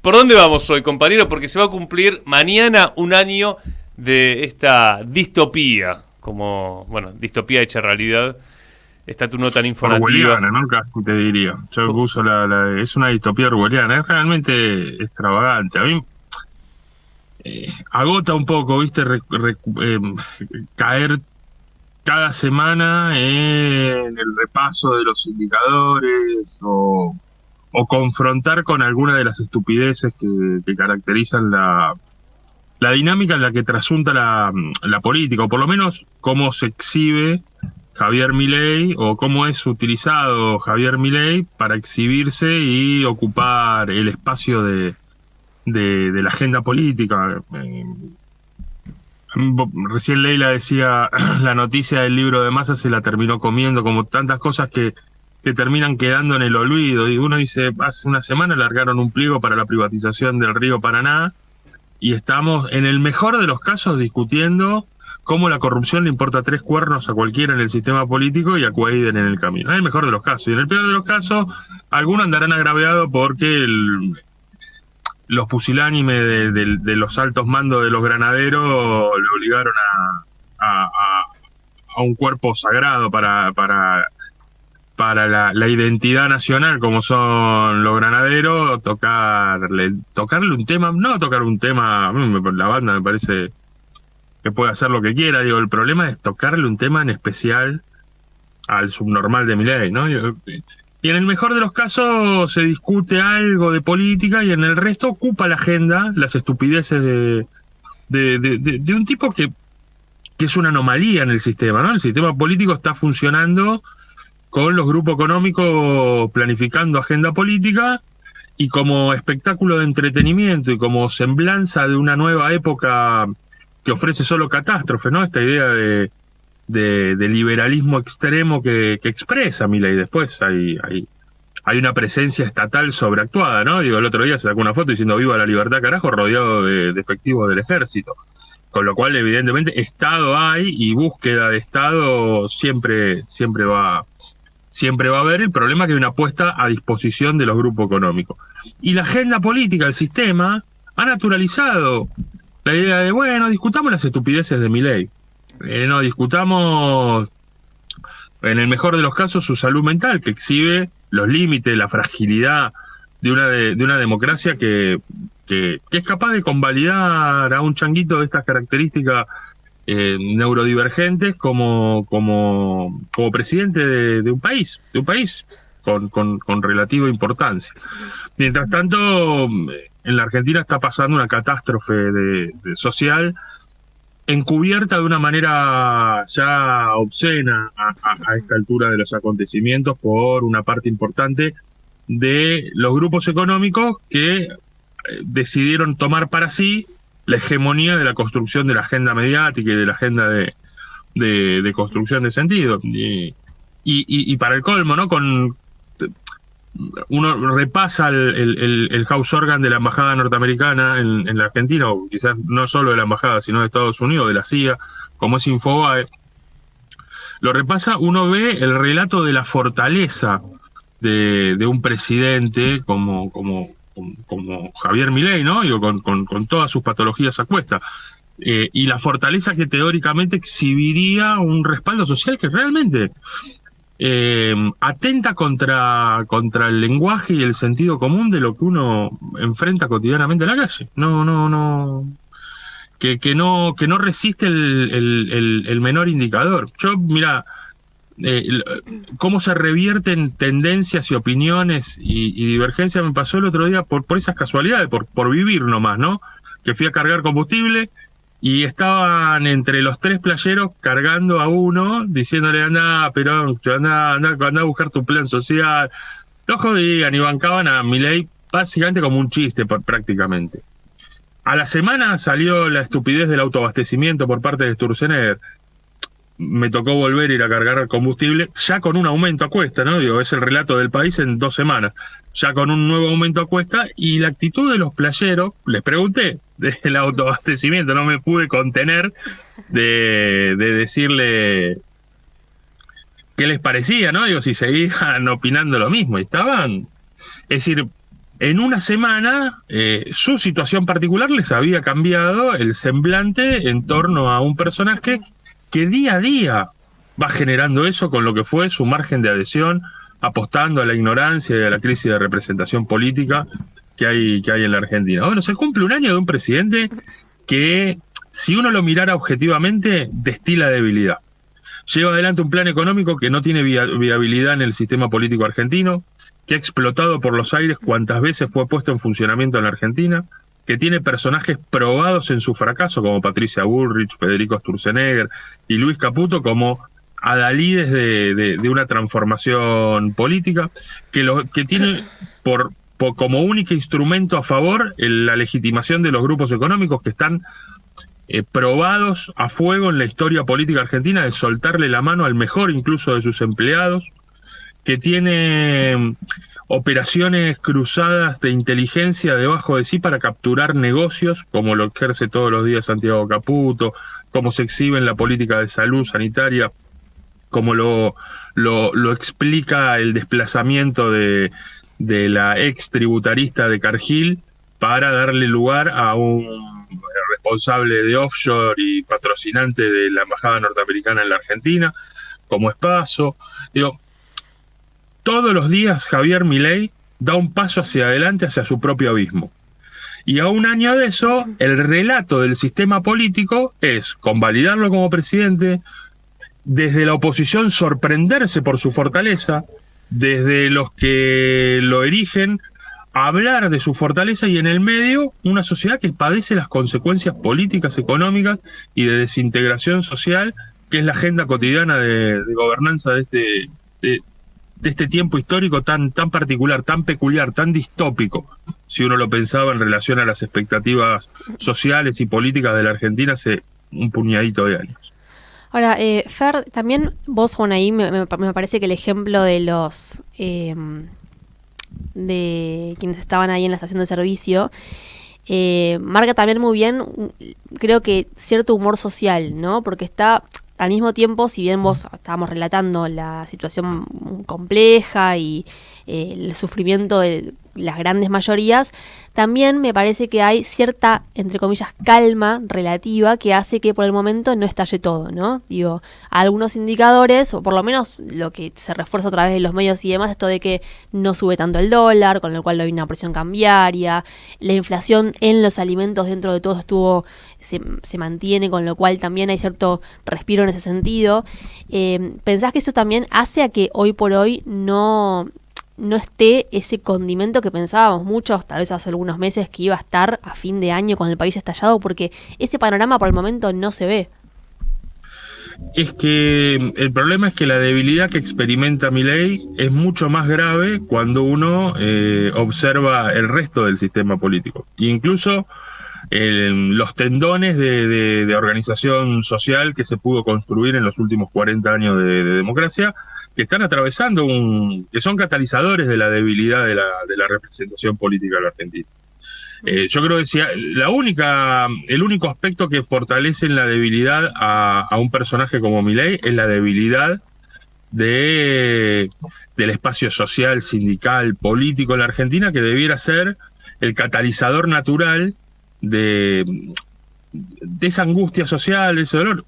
¿Por dónde vamos hoy, compañero? Porque se va a cumplir mañana un año de esta distopía, como, bueno, distopía hecha realidad. Está tu nota en informativa. Orwelliana, ¿no? Casi te diría. Yo uso es una distopía orwelliana, es realmente extravagante. A mí agota un poco, ¿viste? Caer cada semana en el repaso de los indicadores o confrontar con alguna de las estupideces que caracterizan la dinámica en la que trasunta la política, o por lo menos cómo se exhibe Javier Milei o cómo es utilizado Javier Milei para exhibirse y ocupar el espacio de la agenda política. Recién Leila decía, la noticia del libro de Massa se la terminó comiendo, como tantas cosas que terminan quedando en el olvido. Y uno dice, hace una semana largaron un pliego para la privatización del río Paraná, y estamos, en el mejor de los casos, discutiendo cómo la corrupción le importa tres cuernos a cualquiera en el sistema político y a Cuaiden en el camino. En el mejor de los casos. Y en el peor de los casos, algunos andarán agraviados porque los pusilánimes de los altos mandos de los granaderos le obligaron a un cuerpo sagrado para la identidad nacional, como son los granaderos, tocarle un tema, no tocar un tema, la banda me parece que puede hacer lo que quiera, digo, el problema es tocarle un tema en especial al subnormal de Milei, ¿no? Y en el mejor de los casos se discute algo de política y en el resto ocupa la agenda las estupideces de un tipo que es una anomalía en el sistema, ¿no? El sistema político está funcionando con los grupos económicos planificando agenda política y como espectáculo de entretenimiento y como semblanza de una nueva época que ofrece solo catástrofe, ¿no? Esta idea de liberalismo extremo que expresa Milei. Después hay una presencia estatal sobreactuada, ¿no? Digo, el otro día se sacó una foto diciendo viva la libertad, carajo, rodeado de efectivos del ejército. Con lo cual, evidentemente, Estado hay y búsqueda de Estado siempre va a haber. El problema es que hay una puesta a disposición de los grupos económicos. Y la agenda política, el sistema, ha naturalizado la idea de, bueno, discutamos las estupideces de Milei. No discutamos, en el mejor de los casos, su salud mental, que exhibe los límites, la fragilidad de una democracia que es capaz de convalidar a un changuito de estas características neurodivergentes como presidente de un país con relativa importancia. Mientras tanto, en la Argentina está pasando una catástrofe social encubierta de una manera ya obscena a esta altura de los acontecimientos por una parte importante de los grupos económicos que decidieron tomar para sí la hegemonía de la construcción de la agenda mediática y de la agenda de construcción de sentido. Y para el colmo, ¿no? Uno repasa el house organ de la embajada norteamericana en la Argentina, o quizás no solo de la embajada, sino de Estados Unidos, de la CIA, como es Infobae. Lo repasa, uno ve el relato de la fortaleza de un presidente como Javier Milei, ¿no? Digo, con todas sus patologías a cuesta. Y la fortaleza que teóricamente exhibiría un respaldo social que realmente atenta contra el lenguaje y el sentido común de lo que uno enfrenta cotidianamente en la calle. No. Que no resiste el menor indicador. Yo, mira, cómo se revierten tendencias y opiniones y divergencias me pasó el otro día por esas casualidades, por vivir nomás, ¿no? Que fui a cargar combustible y estaban entre los tres playeros cargando a uno, diciéndole, anda, Perón, anda a buscar tu plan social. Lo jodían y bancaban a Milei básicamente como un chiste prácticamente. A la semana salió la estupidez del autoabastecimiento por parte de Sturzenegger. Me tocó volver a ir a cargar combustible, ya con un aumento a cuesta, ¿no? Digo, es el relato del país en 2 semanas, ya con un nuevo aumento a cuesta, y la actitud de los playeros, les pregunté del autoabastecimiento, no me pude contener de decirle qué les parecía, ¿no? Digo, si seguían opinando lo mismo, y estaban, es decir, En una semana, su situación particular les había cambiado el semblante en torno a un personaje que día a día va generando eso con lo que fue su margen de adhesión, apostando a la ignorancia y a la crisis de representación política que hay en la Argentina. Bueno, se cumple un año de un presidente que, si uno lo mirara objetivamente, destila debilidad. Lleva adelante un plan económico que no tiene viabilidad en el sistema político argentino, que ha explotado por los aires cuantas veces fue puesto en funcionamiento en la Argentina, que tiene personajes probados en su fracaso, como Patricia Bullrich, Federico Sturzenegger y Luis Caputo, como adalides de una transformación política, que tiene como único instrumento a favor la legitimación de los grupos económicos que están probados a fuego en la historia política argentina de soltarle la mano al mejor incluso de sus empleados, que tiene operaciones cruzadas de inteligencia debajo de sí para capturar negocios, como lo ejerce todos los días Santiago Caputo, como se exhibe en la política de salud sanitaria, como lo explica el desplazamiento de la ex tributarista de Cargill para darle lugar a un responsable de offshore y patrocinante de la embajada norteamericana en la Argentina, como Espaso. Digo, todos los días Javier Milei da un paso hacia adelante, hacia su propio abismo. Y a un año de eso, el relato del sistema político es convalidarlo como presidente, desde la oposición sorprenderse por su fortaleza, desde los que lo erigen hablar de su fortaleza, y en el medio una sociedad que padece las consecuencias políticas, económicas y de desintegración social, que es la agenda cotidiana de gobernanza de este tiempo histórico tan particular, tan peculiar, tan distópico, si uno lo pensaba en relación a las expectativas sociales y políticas de la Argentina hace un puñadito de años. Ahora, Fer, también vos, bueno, ahí me parece que el ejemplo de los de quienes estaban ahí en la estación de servicio marca también muy bien, creo que cierto humor social, ¿no? Porque está al mismo tiempo, si bien vos estábamos relatando la situación compleja y el sufrimiento de las grandes mayorías, también me parece que hay cierta, entre comillas, calma relativa que hace que por el momento no estalle todo, ¿no? Digo, algunos indicadores, o por lo menos lo que se refuerza a través de los medios y demás, esto de que no sube tanto el dólar, con lo cual no hay una presión cambiaria, la inflación en los alimentos dentro de todo se mantiene, con lo cual también hay cierto respiro en ese sentido. ¿Pensás que eso también hace a que hoy por hoy no esté ese condimento que pensábamos muchos, tal vez hace algunos meses, que iba a estar a fin de año con el país estallado? Porque ese panorama por el momento no se ve. Es que el problema es que la debilidad que experimenta Milei es mucho más grave cuando uno observa el resto del sistema político. E incluso los tendones de organización social que se pudo construir en los últimos 40 años de democracia, que están atravesando que son catalizadores de la debilidad de la representación política de la Argentina. Yo creo que el único aspecto que fortalece en la debilidad a un personaje como Milei es la debilidad del espacio social, sindical, político en la Argentina, que debiera ser el catalizador natural de esa angustia social, de ese dolor.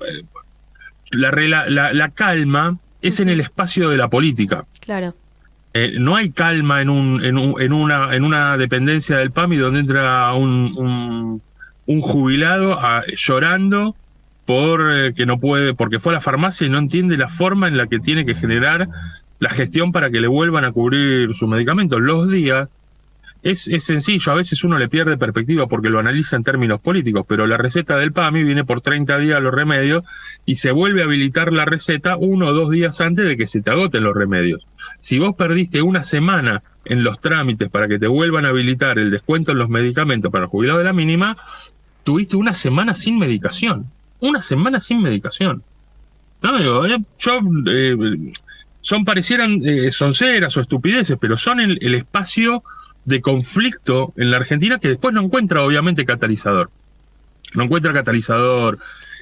La calma es en el espacio de la política. Claro. No hay calma en una dependencia del PAMI donde entra un jubilado llorando que no puede, porque fue a la farmacia y no entiende la forma en la que tiene que generar la gestión para que le vuelvan a cubrir sus medicamentos. Los días es sencillo, a veces uno le pierde perspectiva porque lo analiza en términos políticos, pero la receta del PAMI viene por 30 días los remedios y se vuelve a habilitar la receta 1 o 2 días antes de que se te agoten los remedios. Si vos perdiste una semana en los trámites para que te vuelvan a habilitar el descuento en los medicamentos para el jubilado de la mínima, tuviste una semana sin medicación. Una semana sin medicación. No, digo, parecieran sonceras o estupideces, pero son el espacio de conflicto en la Argentina que después no encuentra, obviamente, catalizador. No encuentra catalizador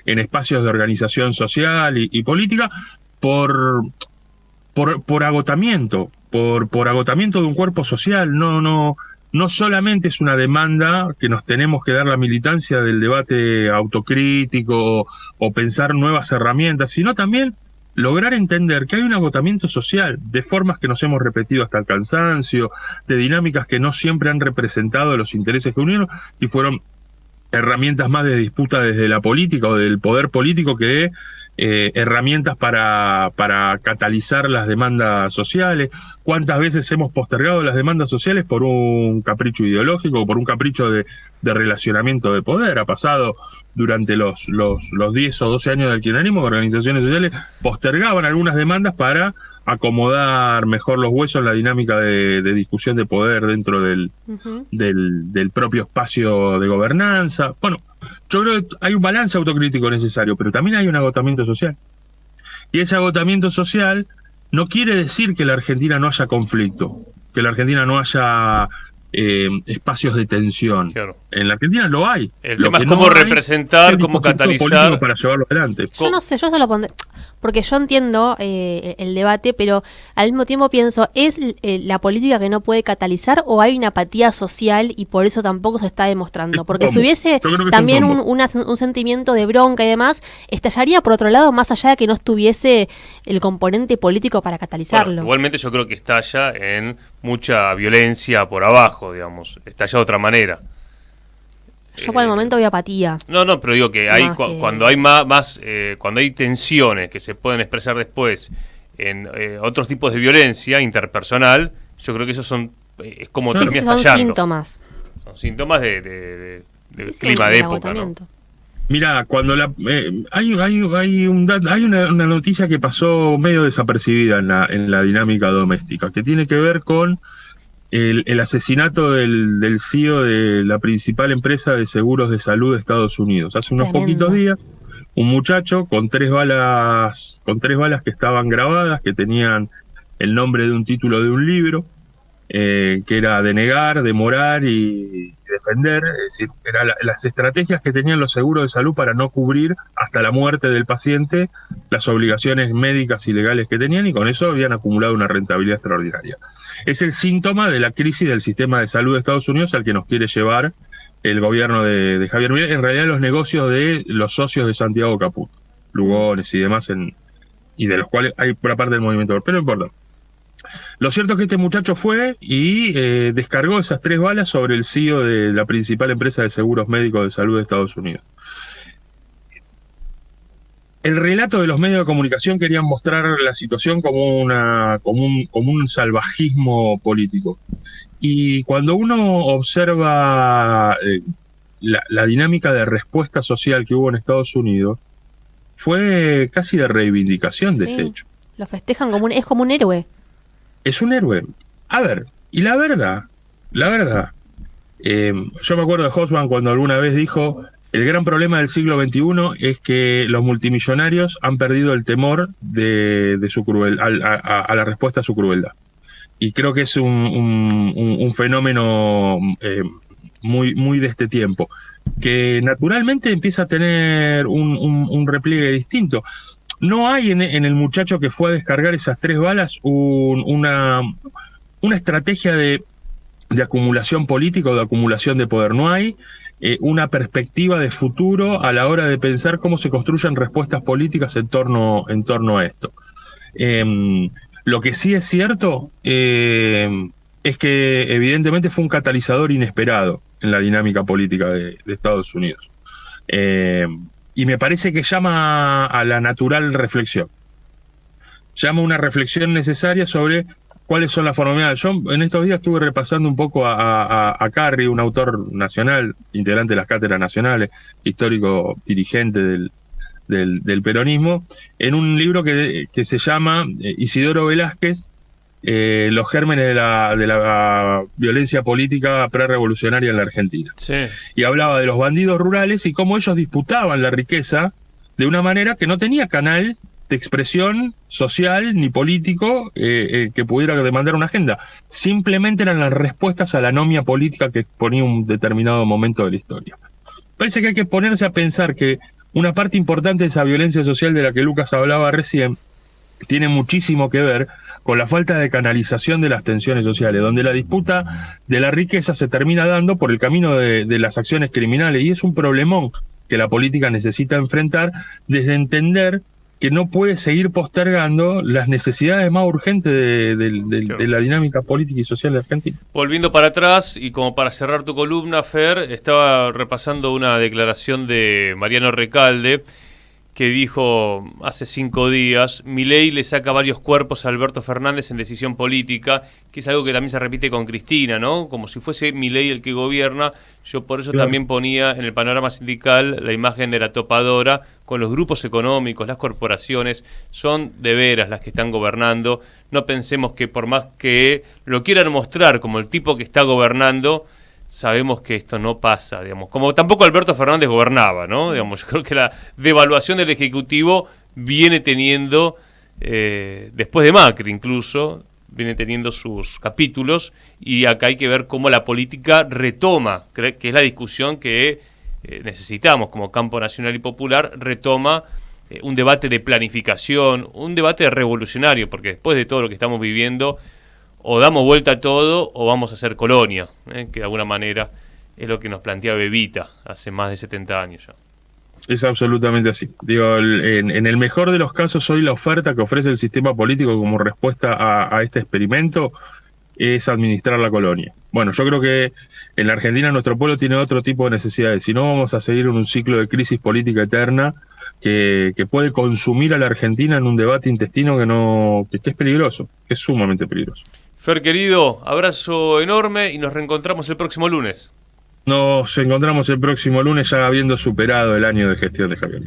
en espacios de organización social y política por agotamiento, por agotamiento de un cuerpo social. No no solamente es una demanda que nos tenemos que dar la militancia del debate autocrítico o pensar nuevas herramientas, sino también lograr entender que hay un agotamiento social de formas que nos hemos repetido hasta el cansancio, de dinámicas que no siempre han representado los intereses que unieron y fueron herramientas más de disputa desde la política o del poder político que herramientas para catalizar las demandas sociales. ¿Cuántas veces hemos postergado las demandas sociales por un capricho ideológico o por un capricho de relacionamiento de poder? Ha pasado durante los 10 o 12 años del kirchnerismo que organizaciones sociales postergaban algunas demandas para acomodar mejor los huesos en la dinámica de discusión de poder dentro del propio espacio de gobernanza. Bueno, yo creo que hay un balance autocrítico necesario, pero también hay un agotamiento social. Y ese agotamiento social no quiere decir que en la Argentina no haya conflicto, que en la Argentina no haya espacios de tensión. Claro. En la Argentina lo hay. El tema es cómo representar, cómo catalizar. Para llevarlo adelante. Yo no sé, yo se lo pondré, porque yo entiendo el debate, pero al mismo tiempo pienso, ¿es la política que no puede catalizar o hay una apatía social y por eso tampoco se está demostrando? Porque si hubiese también un sentimiento de bronca y demás, estallaría por otro lado, más allá de que no estuviese el componente político para catalizarlo. Bueno, igualmente yo creo que estalla en mucha violencia por abajo, digamos, estalla de otra manera. Yo por el momento veo apatía. No, pero digo que hay cuando hay cuando hay tensiones que se pueden expresar después en otros tipos de violencia interpersonal, yo creo que esos son es como termina estallando. Son síntomas. Son síntomas del clima de época, ¿no? Mira, cuando hay una noticia que pasó medio desapercibida en la dinámica doméstica, que tiene que ver con el asesinato del CEO de la principal empresa de seguros de salud de Estados Unidos. Hace unos poquitos días, un muchacho con tres balas que estaban grabadas, que tenían el nombre de un título de un libro, que era denegar, demorar y defender, es decir, eran las estrategias que tenían los seguros de salud para no cubrir hasta la muerte del paciente las obligaciones médicas y legales que tenían, y con eso habían acumulado una rentabilidad extraordinaria. Es el síntoma de la crisis del sistema de salud de Estados Unidos al que nos quiere llevar el gobierno de Javier Milei, en realidad los negocios de los socios de Santiago Caputo, Lugones y demás, y de los cuales hay por parte del movimiento, pero no importa. Lo cierto es que este muchacho fue y descargó esas tres balas sobre el CEO de la principal empresa de seguros médicos de salud de Estados Unidos. El relato de los medios de comunicación querían mostrar la situación como un salvajismo político. Y cuando uno observa la dinámica de respuesta social que hubo en Estados Unidos, fue casi de reivindicación de ese hecho. Lo festejan es como un héroe. Es un héroe. A ver, y la verdad, yo me acuerdo de Hobsbawm cuando alguna vez dijo: el gran problema del siglo XXI es que los multimillonarios han perdido el temor de su crueldad, a la respuesta a su crueldad. Y creo que es un fenómeno muy de este tiempo, que naturalmente empieza a tener un repliegue distinto. No hay en el muchacho que fue a descargar esas tres balas una estrategia de acumulación política o de acumulación de poder. No hay una perspectiva de futuro a la hora de pensar cómo se construyen respuestas políticas en torno a esto. Lo que sí es cierto es que evidentemente fue un catalizador inesperado en la dinámica política de Estados Unidos. Y me parece que llama a la natural reflexión. Llama una reflexión necesaria sobre cuáles son las formas. Yo en estos días estuve repasando un poco a Carri, un autor nacional, integrante de las cátedras nacionales, histórico dirigente del peronismo, en un libro que se llama Isidoro Velázquez, los gérmenes de la violencia política prerevolucionaria en la Argentina. Sí. Y hablaba de los bandidos rurales y cómo ellos disputaban la riqueza de una manera que no tenía canal de expresión social ni político que pudiera demandar una agenda. Simplemente eran las respuestas a la anomia política que exponía un determinado momento de la historia. Parece que hay que ponerse a pensar que una parte importante de esa violencia social de la que Lucas hablaba recién tiene muchísimo que ver con la falta de canalización de las tensiones sociales, donde la disputa de la riqueza se termina dando por el camino de las acciones criminales, y es un problemón que la política necesita enfrentar desde entender que no puede seguir postergando las necesidades más urgentes de la dinámica política y social de Argentina. Volviendo para atrás, y como para cerrar tu columna, Fer, estaba repasando una declaración de Mariano Recalde, que dijo hace 5 días: Milei le saca varios cuerpos a Alberto Fernández en decisión política, que es algo que también se repite con Cristina, ¿no? Como si fuese Milei el que gobierna. Yo por eso también ponía en el panorama sindical la imagen de la topadora con los grupos económicos, las corporaciones, son de veras las que están gobernando. No pensemos que por más que lo quieran mostrar como el tipo que está gobernando, sabemos que esto no pasa, digamos, como tampoco Alberto Fernández gobernaba, ¿no? Digamos, yo creo que la devaluación del Ejecutivo viene teniendo, después de Macri incluso, viene teniendo sus capítulos, y acá hay que ver cómo la política retoma, que es la discusión que necesitamos como campo nacional y popular, retoma un debate de planificación, un debate revolucionario, porque después de todo lo que estamos viviendo, o damos vuelta a todo o vamos a ser colonia, que de alguna manera es lo que nos plantea Bebita hace más de 70 años ya. Es absolutamente así. Digo, en el mejor de los casos, hoy la oferta que ofrece el sistema político como respuesta a este experimento es administrar la colonia. Bueno, yo creo que en la Argentina nuestro pueblo tiene otro tipo de necesidades. Si no, vamos a seguir en un ciclo de crisis política eterna que puede consumir a la Argentina en un debate intestino que es peligroso, que es sumamente peligroso. Fer, querido, abrazo enorme y nos reencontramos el próximo lunes. Nos encontramos el próximo lunes ya habiendo superado el año de gestión de Javier.